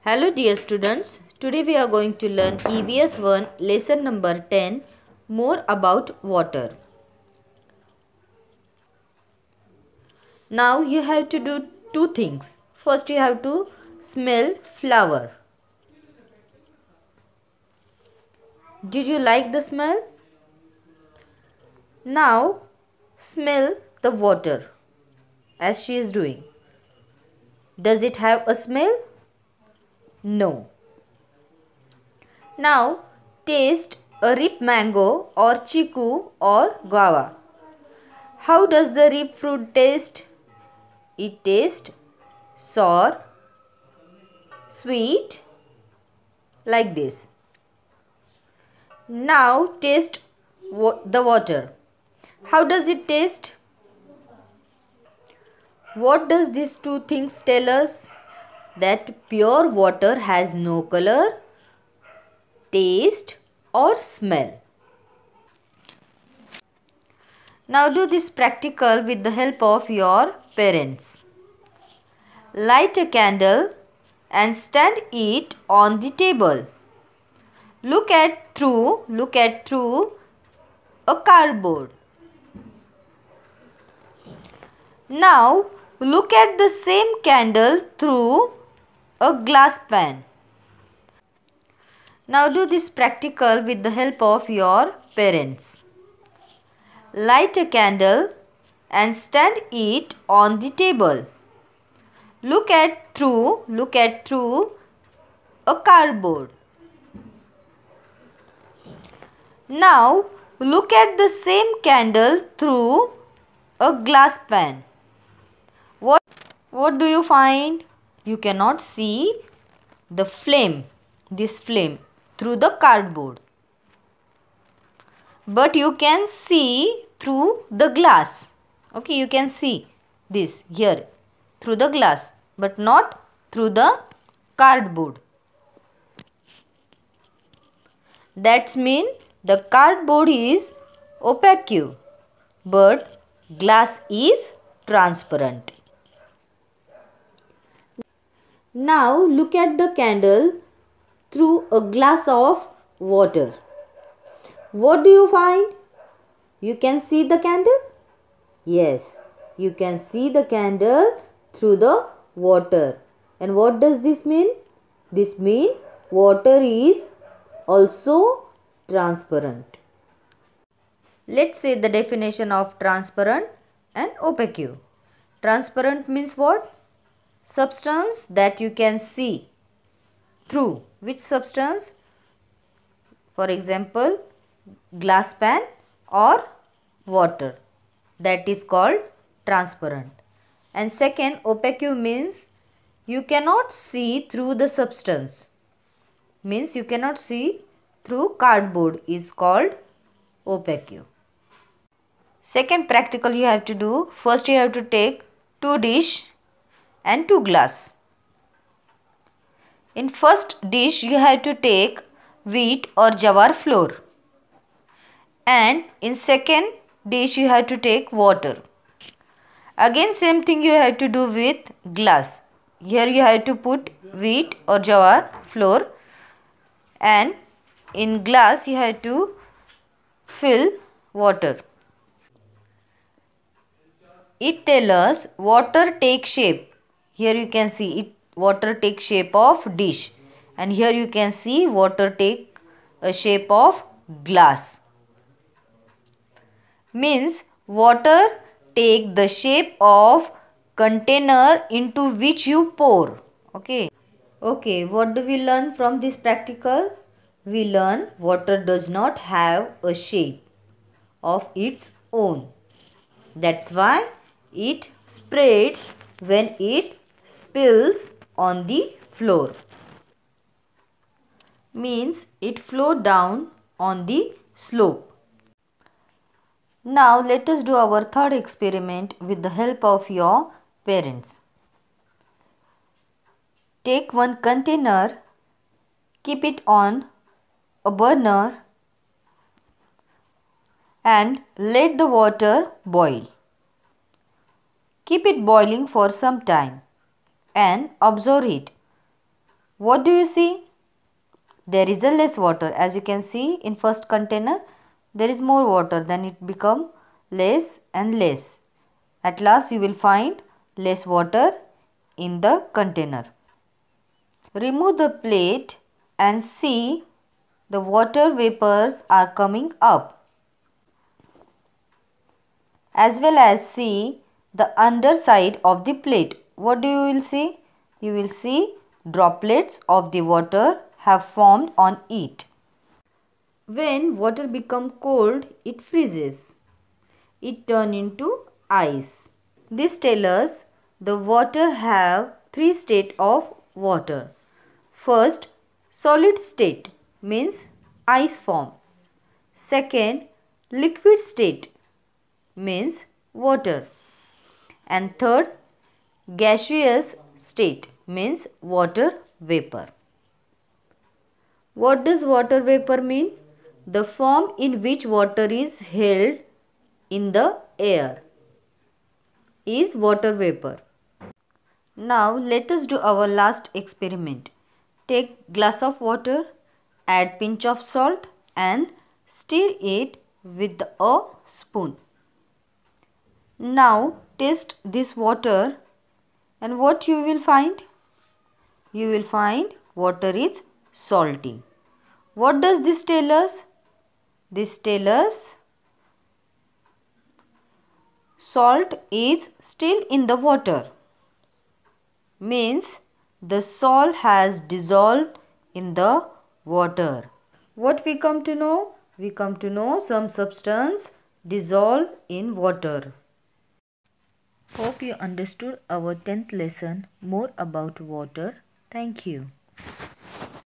Hello dear students, today we are going to learn EVS 1 lesson number 10 more about water. Now you have to do two things. First you have to smell flower. Did you like the smell? Now smell the water as she is doing. Does it have a smell? No. Now taste a ripe mango or chiku or guava. How does the ripe fruit taste? It tastes sour, sweet, like this. Now taste the water. How does it taste? What does these two things tell us? That pure water has no color, taste or smell. Now do this practical with the help of your parents. Light a candle and stand it on the table. Look at through a cardboard. Now look at the same candle through a glass pan. Now do this practical with the help of your parents. Light a candle and stand it on the table. Look at through a cardboard. Now look at the same candle through a glass pan. What do you find? You cannot see the flame, this flame, through the cardboard. But you can see through the glass. Okay, you can see this here through the glass, but not through the cardboard. That means the cardboard is opaque, but glass is transparent. Now look at the candle through a glass of water. What do you find? You can see the candle? Yes, you can see the candle through the water. And what does this mean? This means water is also transparent. Let's say the definition of transparent and opaque. Transparent means what? Substance that you can see through. Which substance? For example, glass pan or water. That is called transparent. And second, opaque means you cannot see through the substance. Means you cannot see through cardboard is called opaque. Second practical you have to do. First you have to take 2 dish and 2 glass. In first dish you have to take wheat or jawar flour. And in second dish you have to take water. Again same thing you have to do with glass. Here you have to put wheat or jawar flour, and in glass you have to fill water. It tells us water take shape. Here you can see it, water take shape of dish, and here you can see water take a shape of glass. Means water take the shape of container into which you pour. Okay, what do we learn from this practical? We learn water does not have a shape of its own. That's why it spreads when it spills on the floor. Means it flows down on the slope. Now let us do our third experiment with the help of your parents. Take one container, keep it on a burner and let the water boil. Keep it boiling for some time and observe it. What do you see? There is a less water. As you can see in first container, there is more water, then it become less and less. At last you will find less water in the container. Remove the plate and see the water vapors are coming up. As well as see the underside of the plate. What do you will see? You will see droplets of the water have formed on it. When water become cold, it freezes. It turn into ice. This tells us the water have three state of water. First, solid state means ice form. Second, liquid state means water. And third, gaseous state means water vapor. What does water vapor mean? The form in which water is held in the air is water vapor. Now let us do our last experiment. Take glass of water, add pinch of salt and stir it with a spoon. Now taste this water and what you will find? You will find water is salty. What does this tell us? This tells us salt is still in the water. Means the salt has dissolved in the water. What we come to know? We come to know some substance dissolve in water. Hope you understood our 10th lesson more about water. Thank you.